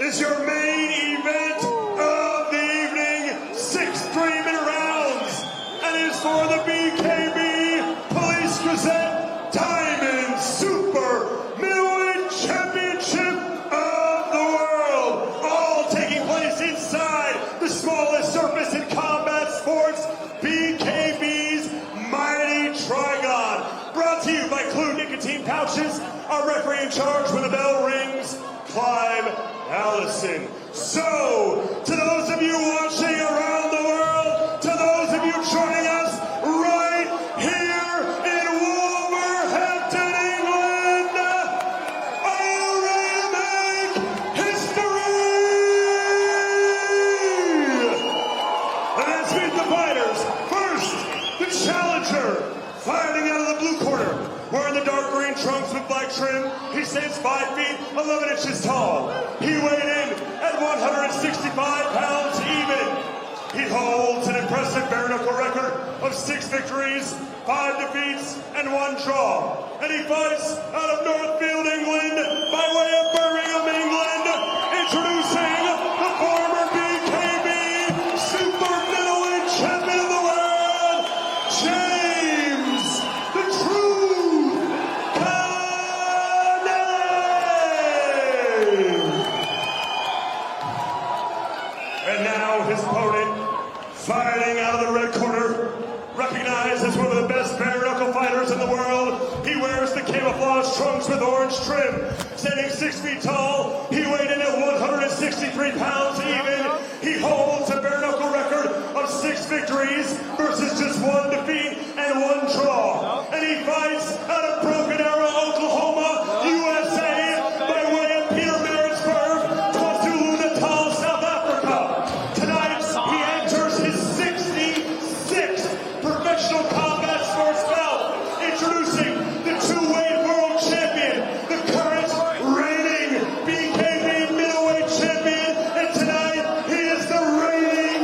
is your main event of the evening. 6 3-minute rounds. And it is for the BKB Police Gazette Diamond Super Middleweight Championship of the world. All taking place inside the smallest surface in combat sports, BKB's Mighty Trigon. Brought to you by Clue Nicotine Pouches. Our referee in charge when the bell rings, Clive Allison. So, to those of you watching around the world, to those of you joining us right here in Wolverhampton, England, are you ready to make history? Let's meet the fighters. First, the challenger, fighting out of the blue corner. Wearing the dark green trunks with black trim, he stands 5 feet 11 inches tall. He weighed in at 165 pounds even. He holds an impressive bare knuckle record of 6 victories, 5 defeats, and 1 draw. And he fights out of Northfield, England, by way of Birmingham, England. Introducing the former BKB Super Middleweight Champion of the world, James the Truth Connelly. And now his opponent, fighting out of the red corner, recognized as one of the best bare knuckle fighters in the world. He wears the camouflage trunks with orange trim. Standing 6 feet tall, he weighed in at 163 pounds even. He holds a bare knuckle record of 6 victories versus just 1 defeat and 1 draw. And he fights out of Broken Arrow, Oklahoma, USA, by way of Peter Maritzburg, KwaZulu-Natal, South Africa. Tonight, he enters his 66th professional combat sports bout. Introducing the 2-weight world champion, the current reigning BKB middleweight champion, and tonight he is the reigning,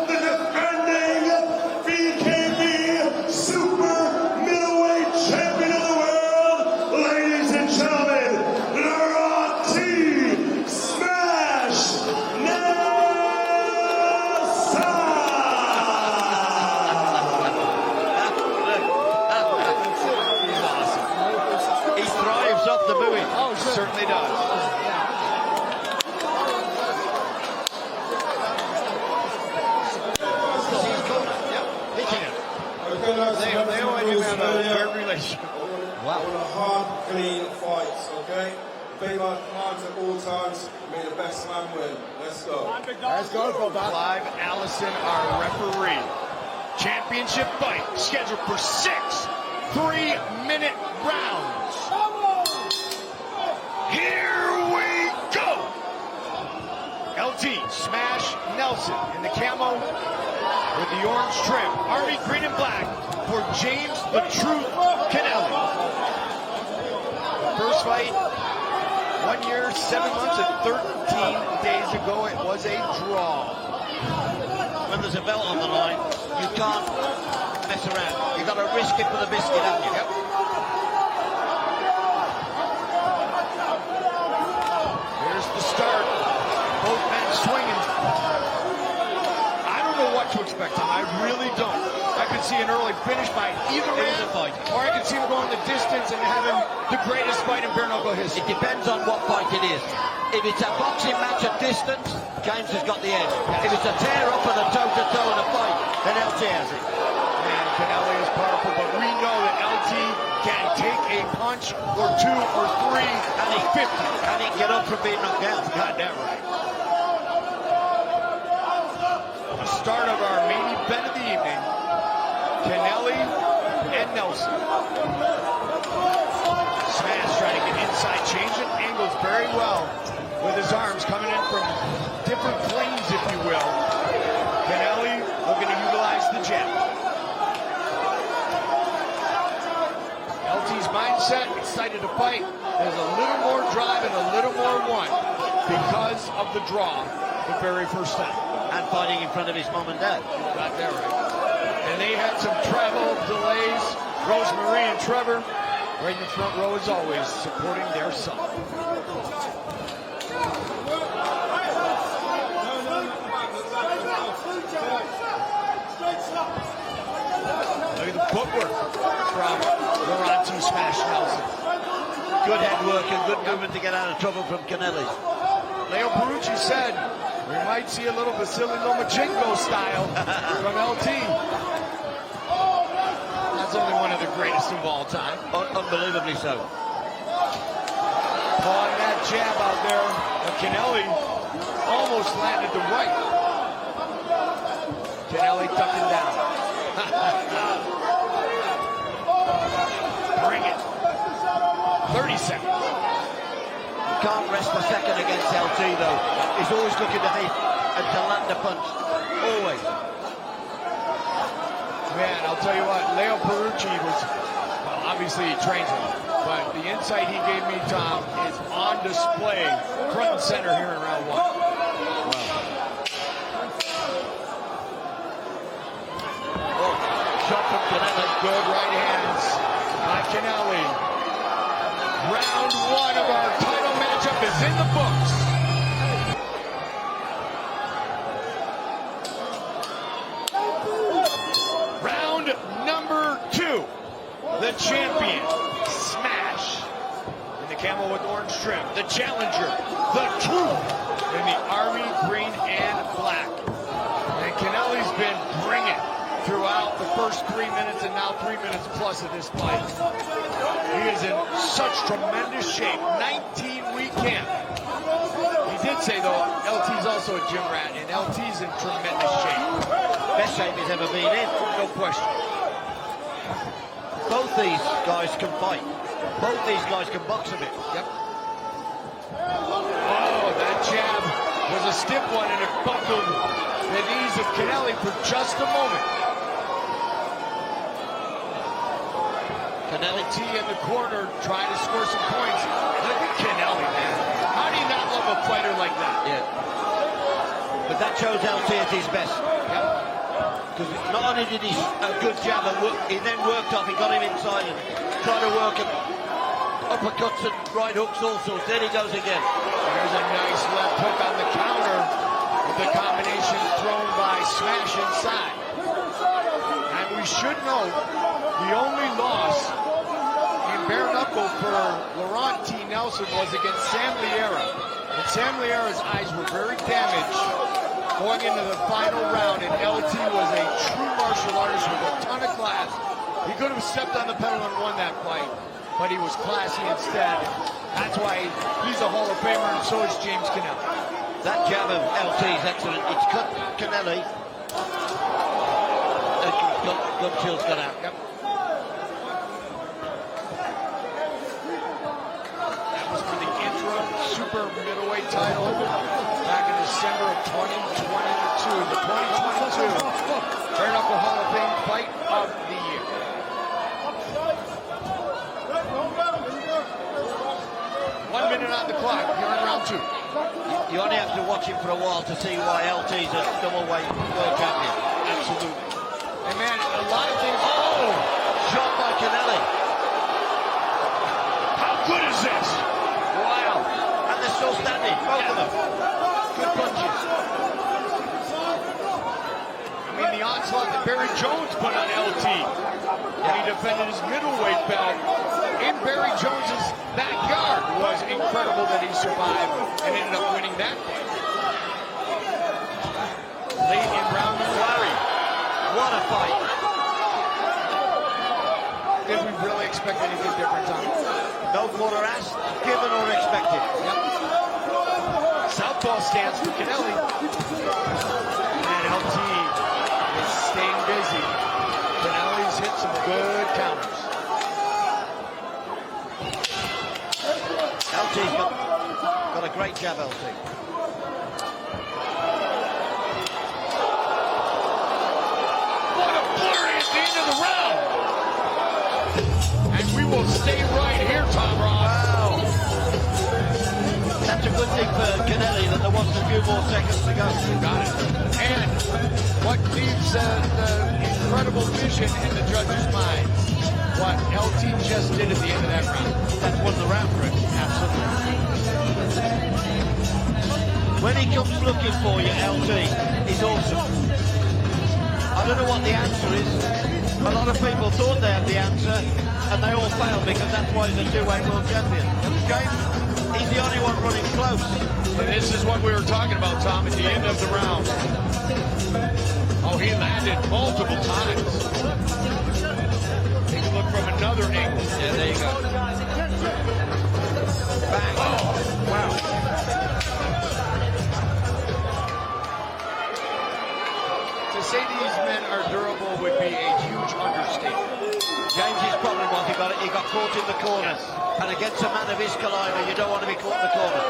the defending BKB super middleweight champion of the world. Ladies and gentlemen, Laurent Smash He thrives off the booing. Oh, sure. Certainly does. They already have a great relationship. Wow. On a hard, clean fights, okay? Obey my commands at all times. May the best man win. Let's go. Let's go, Clive Allison, our referee. Championship fight scheduled for 6 3-minute rounds. Here we go. LT Smash Nelson in the camo with the orange trim. Army green and black for James the Truth Connelly. First fight 1 year, 7 months, and 13 days ago. It was a draw. When there's a belt on the line, you can't mess around. You've got to risk it for the biscuit, haven't you? Yep. Here's the start. Both men swinging. I don't know what to expect tonight. I really don't. I could see an early finish by either man, or I could see him going the distance and having the greatest fight in bare knuckle history. It depends on what fight it is. If it's a boxing match at distance, James has got the edge. If it's a tear-up and a toe-to-toe in a fight, then LT has it. And Connelly is powerful, but we know that LT can take a punch or 2 or 3 And he 50. And he can get up from being knocked down. Goddamn right. The start of our main event of the evening, Connelly and Nelson. Smash trying to get inside, changing angles very well with his arms coming in from different planes, if you will. Connelly looking to utilize the jab. LT's mindset, excited to fight. There's a little more drive and a little more want because of the draw the very first time. And fighting in front of his mom and dad. Got that right. And they had some travel delays. Rosemary and Trevor right in the front row as always, supporting their son. Look at the footwork from Laurent Smash Nelson. Good head work and good movement to get out of trouble from Connelly. Leo Perucci said we might see a little Vasily Lomachenko style from LT. That's only one of the greatest of all time. Unbelievably so. Pawing that jab out there. Connelly almost landed the right. Connelly ducking down. Bring it. 30 seconds. Can't rest a second against LT though. He's always looking to hit and to land a punch. Always. Man, I'll tell you what, Leo Perucci was, well, obviously he trains him, but the insight he gave me, Tom, is on display front and center here in round one. Oh, shot from Connelly. Good right hands by Connelly. Round one of our title matchup is in the books. Round number two. The champion, Smash, in the camel with orange trim. The challenger, the Truth, in the army green and black. And Connelly's been bringing throughout the first 3 minutes and now 3 minutes plus of this fight. He is in such tremendous shape. 19-week camp. He did say, though, LT's also a gym rat, and LT's in tremendous shape. Best shape he's ever been in. No question. Both these guys can fight. Both these guys can box a bit. Yep. Oh, that jab was a stiff one, and it buckled the knees of Connelly for just a moment. Connelly T in the corner trying to score some points. Look at Connelly, man. How do you not love a fighter like that? Yeah. But that shows LT at his best. Yep. Because not only did he a good jab, he then worked off, he got him inside and tried to work him. Uppercuts and right hooks all sorts. There he goes again. There's a nice left hook on the counter with the combination thrown by Smash inside. And we should note the only loss in bare knuckle for Laurent T. Nelson was against Sam Liera. And Sam Liera's eyes were very damaged going into the final round, and LT was a true martial artist with a ton of class. He could have stepped on the pedal and won that fight, but he was classy instead. That's why he's a Hall of Famer, and so is James Connelly. That jab of LT is excellent. It's cut Connelly. Gun chill's gone out. Yep. That was for the interim super middleweight title back in December of 2022. The 2022 Bare Knuckle Hall of Fame Fight of the Year. One minute on the clock here in round two. You only have to watch him for a while to see why LT's a double-weight world champion. Absolutely. And man, a lot of things. Oh! Shot by Connelly. How good is this? Wow. And they're still standing, both of them. Good punches. I mean, the onslaught that Barry Jones put on LT when he defended his middleweight belt in Barry Jones's backyard was incredible that he survived and ended up winning that fight. Late in round three. What a fight. Did we really expect anything different, Tom? No quarter asked, given or expected. Yep. Southpaw stance for Connelly. And LT is staying busy. Connelly's hit some good counters. LT's got a great jab, LT. Will stay right here, Tom Ross. Wow. That's a good thing for Connelly that there wasn't a few more seconds to go. Got it. And what leaves the incredible vision in the judges' minds? What LT just did at the end of that round. That's won the round for him. Absolutely. When he comes looking for you, LT, he's awesome. I don't know what the answer is. A lot of people thought they had the answer, and they all failed because that's why he's a two-weight world champion. James, he's the only one running close. And this is what we were talking about, Tom, at the end of the round. Oh, he landed multiple times. Take a look from another angle. Yeah, there you go. Bang. Oh, wow. To say these men are durable would be a huge understatement. James's problem was he got caught in the corner. And against a man of his caliber, you don't want to be caught in the corner.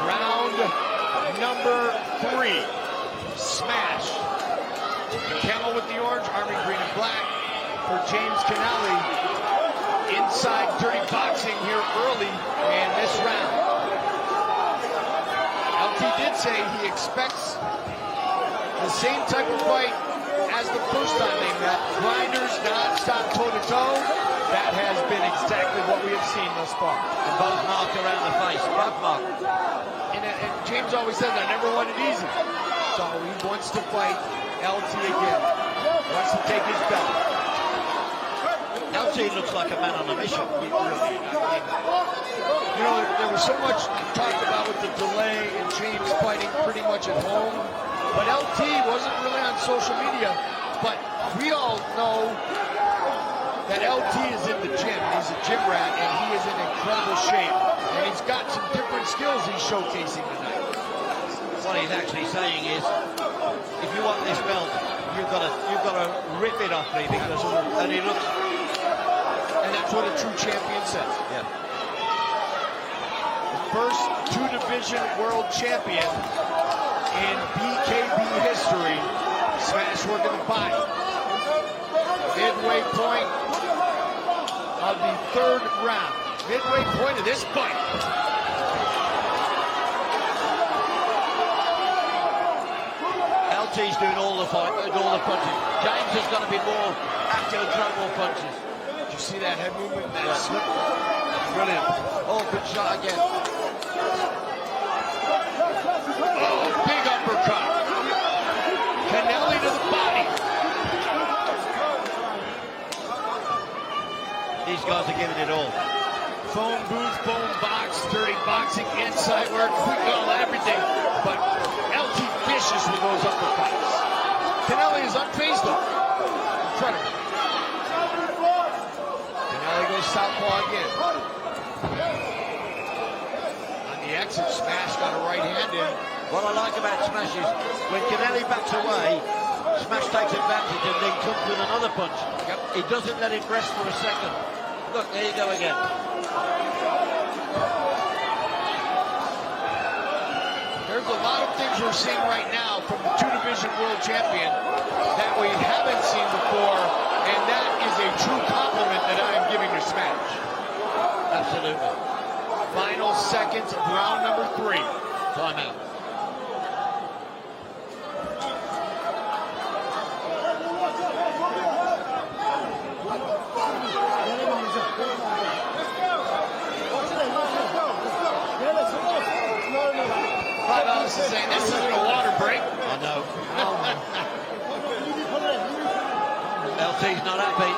Round number 3. Smash. Camel with the orange, army green and black for James Connelly. Inside dirty boxing here early in this round. LT did say he expects the same type of fight as the first time they met. Grinders, non-stop toe-to-toe. That has been exactly what we have seen thus far. And both marked around the face, both marked. And James always says, I never want it easy. So he wants to fight LT again. Wants to take his belt. LT looks like a man on a mission. You know, there was so much talked about with the delay and James fighting pretty much at home. But LT wasn't really on social media. But we all know that LT is in the gym. He's a gym rat, and he is in incredible shape. And he's got some different skills he's showcasing tonight. What he's actually saying is, if you want this belt, you've got to rip it off me because and he looks. And that's what a true champion says. Yeah. The first 2-division world champion in BKB history. Smash working the body. Midway point of the 3rd round. Midway point of this fight. LT's doing all the punches. James has got to be more active and throw more punches. Did you see that head movement? That slip? Brilliant. Oh, good shot again. Oh, big uppercut. Connelly to the body. These guys are giving it all. Phone booth, phone box, dirty boxing, inside work, quick all everything. But LT vicious with those uppercuts. Connelly is unfazed though. Incredible. Connelly goes southpaw again. On the exit, Smash got a right hand in. What I like about Smash is when Connelly backs away, Smash takes advantage and then comes with another punch. Yep. He doesn't let it rest for a second. Look, there you go again. There's a lot of things we're seeing right now from the 2-division world champion that we haven't seen before, and that is a true compliment that I am giving to Smash. Absolutely. Final seconds of round number 3. Timeout. Is saying this isn't a water break. I know. LT's not happy.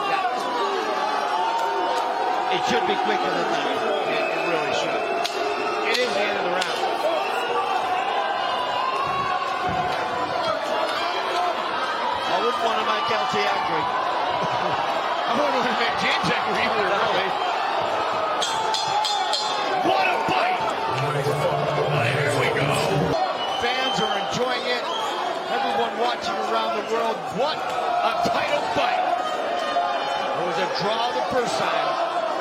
It should be quicker than that. It really should. It is the end of the round. I wouldn't want to make LT angry. I wouldn't want to make James angry either, really. What a fight! Here we go. Fans are enjoying it. Everyone watching around the world. What a title fight. It was a draw the first time.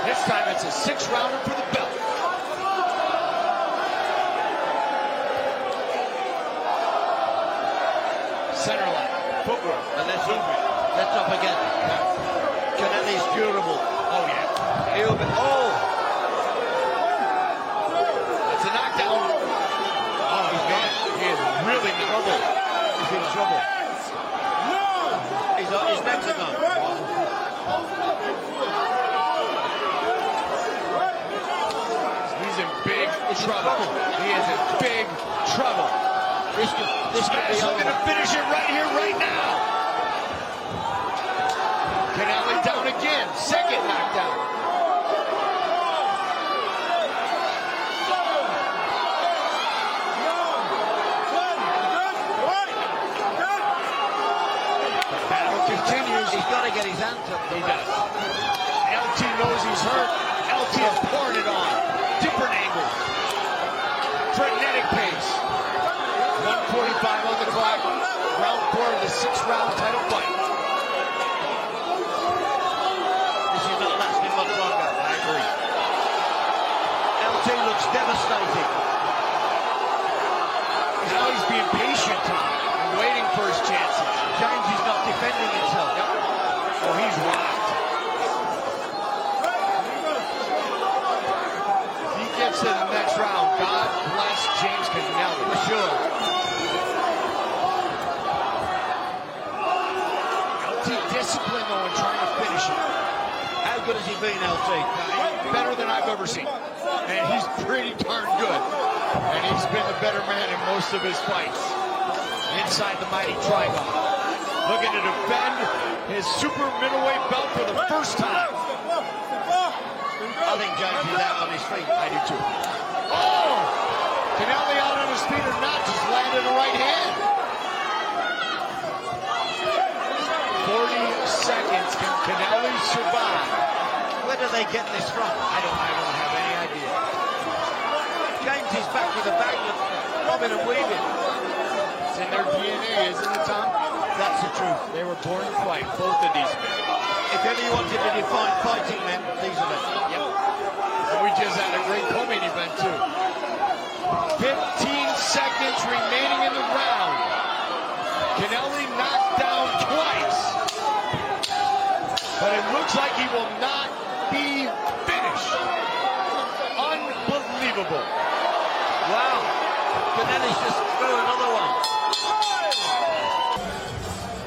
This time it's a 6-rounder for the belt. Center line. Footwork. And let's not forget, Connelly's durable. Oh, yeah. He'll be, That's a knockdown. Oh, man. He is really in trouble. he's in trouble. His legs are gone. He's in big trouble. He is in big trouble. This could be Smash looking to finish it right here, right now. Connelly down again. Second knockdown. The battle continues. He's got to get his hands up. He does. LT knows he's hurt. LT is pouring it on. Different angles. Frenetic pace. 1:45 on the clock. Round 4 of the 6th-round title fight. This is not lasting much longer. I agree. LT looks devastated. Now he's being patient and waiting for his chances. James is not defending himself. Oh, he's rocked. If he gets to the next round, God bless James Connelly. For sure. LT disciplined though in trying to finish it. How good has he been, LT? Better than I've ever seen. And he's pretty darn good. And he's been the better man in most of his fights. Inside the mighty trigon. Looking to defend his super middleweight belt for the first time. I think James is out on his feet. I do too. Oh! Connelly out on his feet or not, just landed a right hand. 40 seconds. Can Connelly survive? Where do they get this from? I don't have any idea. James is back with a bag of bobbing and weaving. It's in their DNA, isn't it, Tom? That's the truth. They were born to fight, both of these men. If ever you wanted to define fighting men, these are them. Yep. And we just had a great co-main event, too. 15 seconds remaining in the round. Connelly knocked down twice. But it looks like he will not be finished. Unbelievable. Wow. Connelly's just threw another one.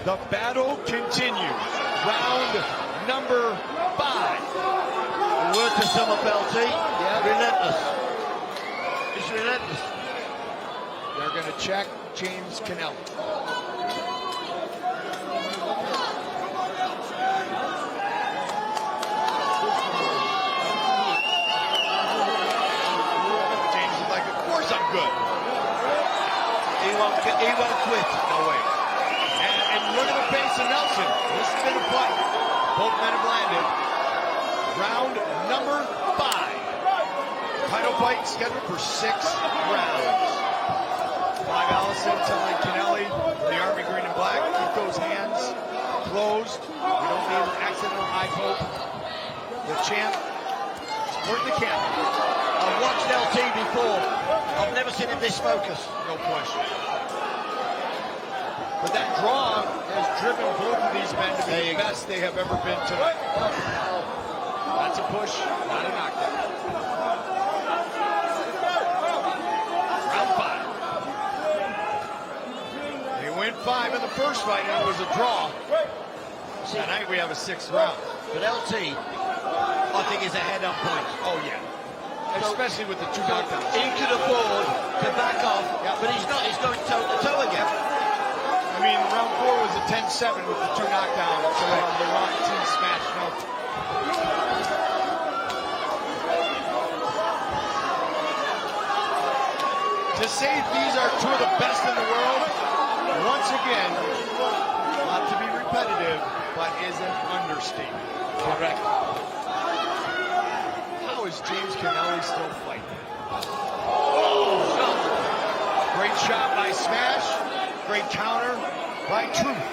The battle continues. Round number 5. The word to sum up LT, relentless. It's relentless. They're going to check James Connelly. James is like, of course I'm good. He won't quit. No way. And look at the pace of Nelson. This has been a fight. Both men have landed. Round number 5. Title fight scheduled for 6 rounds. Clive Allison telling Connelly, the Army green and black, keep those hands closed. We don't need an accidental eye poke. The champ, support the camera. I've watched LT before. I've never seen him this focused. No question. But that draw has driven both of these men to be the best they have ever been tonight. That's a push, not a knockdown. Round 5. They went 5 in the first fight and it was a draw. Tonight we have a 6th round. But LT, I think, is ahead on points. Oh yeah. Especially with the 2 knockdowns. He could afford to back off, but he's not. He's going toe-to-toe again. I mean, round 4 was a 10-7 with the 2 knockdowns. So the round 2 smash. No. To say these are 2 of the best in the world, once again, not to be repetitive, but is an understatement. Correct. How is James Connelly still fighting? Oh, shot. Great shot by Smash. Great counter by Truth.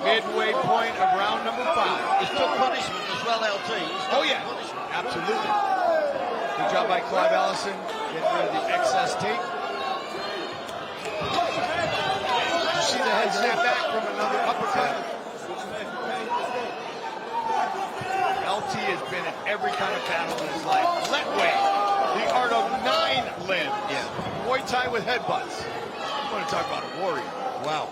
Midway point of round number 5. He took punishment as well, LT. Oh yeah, absolutely. Good job by Clive Allison getting rid of the excess tape. You see the head snap back from another uppercut. LT has been in every kind of battle in his life. Let way. The art of 9 limb. Yeah. Muay Thai with headbutts. You want to talk about a warrior. Wow.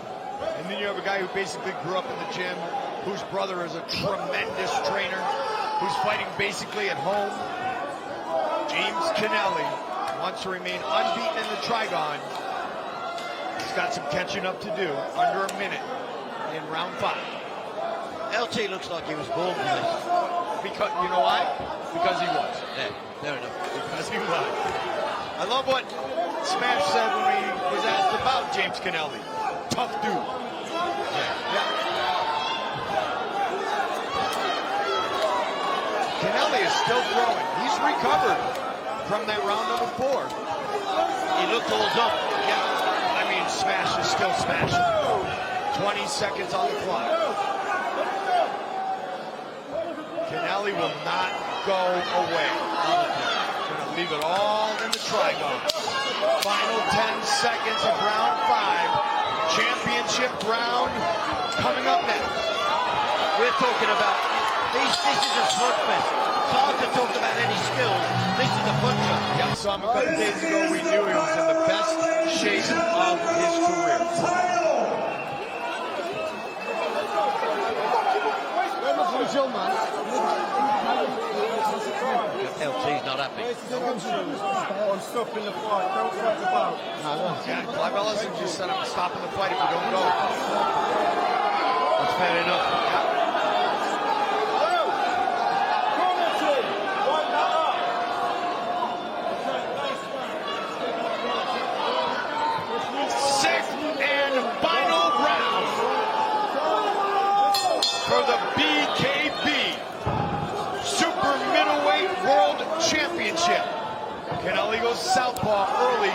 And then you have a guy who basically grew up in the gym, whose brother is a tremendous trainer, who's fighting basically at home. James Connelly wants to remain unbeaten in the Trigon. He's got some catching up to do. Under a minute in round 5. LT looks like he was born for this. Because, you know why? Because he was. Yeah, fair enough. Because he was. I love what Smash said when he was asked about James Connelly. Tough dude. Yeah. Connelly is still throwing. He's recovered from that round number 4. He looked all done. Yeah. I mean, Smash is still smashing. 20 seconds on the clock. Connelly will not go away. Gonna leave it all in the Trigon. Final 10 seconds of round 5. Championship round coming up next. We're talking about this is a slugfest. It's hard to talk about any skills. This is a puncher. Yeah, saw him a couple days ago. We knew he was in the best shape of his career. LT's not happy. I'm stopping the fight. Don't fight the bout. Yeah, Clive Ellison just said I'm stopping the fight if we don't go. That's fair enough. Yeah. Sixth and final round for the BKB Super Middleweight World Championship. Connelly goes southpaw early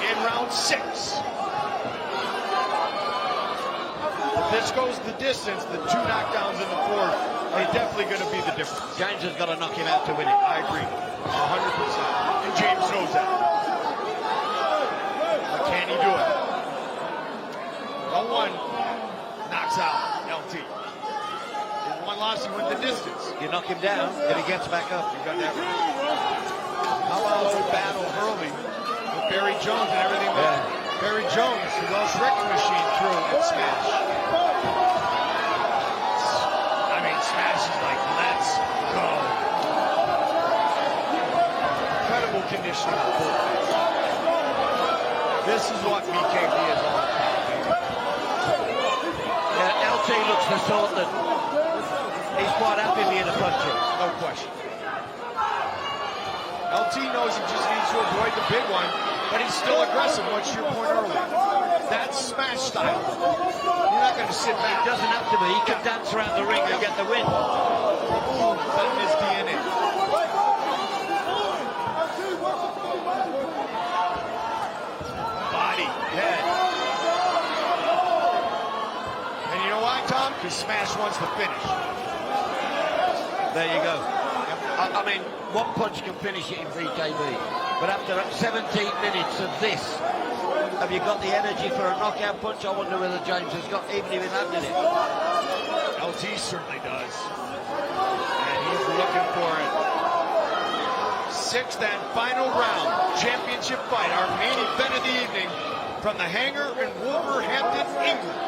in round 6. If this goes the distance, the 2 knockdowns in the 4th are definitely going to be the difference. James has got to knock him out to win it. I agree, 100%. And James knows that. But can he do it? No one knocks out LT. In one loss, he went the distance. You knock him down, and he gets back up. You got that right. How about a battle early with Barry Jones and everything? Yeah. Barry Jones, who goes wrecking machine through and Smash. I mean, Smash is like, let's go. Incredible conditioning of both guys. This is what BKB is all about, baby. Yeah, LT looks the sort that he's quite happy being a puncher. No question. LT knows he just needs to avoid the big one, but he's still aggressive. What's your point earlier? That's Smash style. You're not going to sit back. He doesn't have to be. He can dance around the ring and get the win. Ooh, that is DNA. Body, head. And you know why, Tom? Because Smash wants to finish. There you go. I mean, one punch can finish it in BKB, but after 17 minutes of this, have you got the energy for a knockout punch? I wonder whether James has got, even if he landed it. LT certainly does. And he's looking for it. 6th and final round, championship fight, our main event of the evening, from the Hangar in Wolverhampton, England.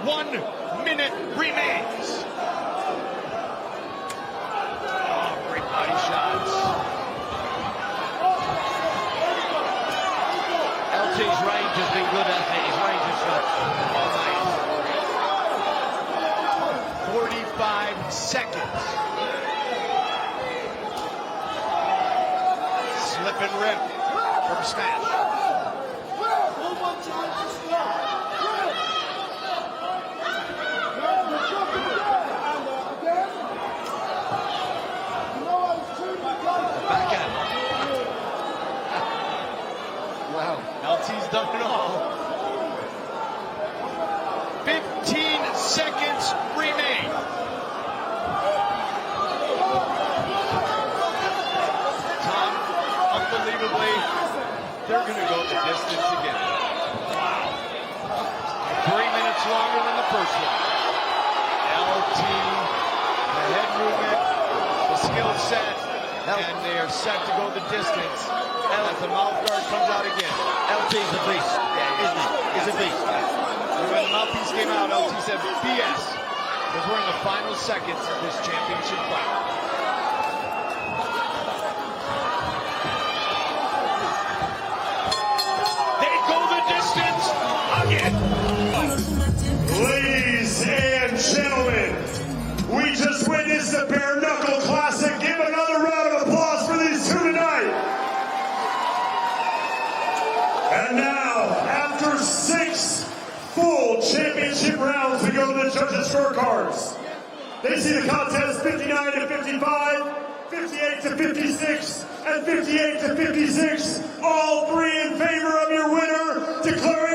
1 minute remains. Body shots. LT's range has been good, hasn't it? His range is good. 45 seconds. Slip and rip from Smash. Wow. LT's done it all. 15 seconds remain. Tom, unbelievably, they're going to go the distance again. Wow. 3 minutes longer than the first one. LT, the head movement, the skill set, and they are set to go the distance. As the mouth guard comes out again. LT's a beast, isn't he? He's a beast. When the mouthpiece came out, LT said BS, because we're in the final seconds of this championship fight. gentlemen, we just witnessed the Bare Knuckle Classic. Give another round of applause for these two tonight. And now, after 6 full championship rounds, we go to the judges' scorecards. They see the contest 59 to 55, 58 to 56, and 58 to 56. All three in favor of your winner, declaring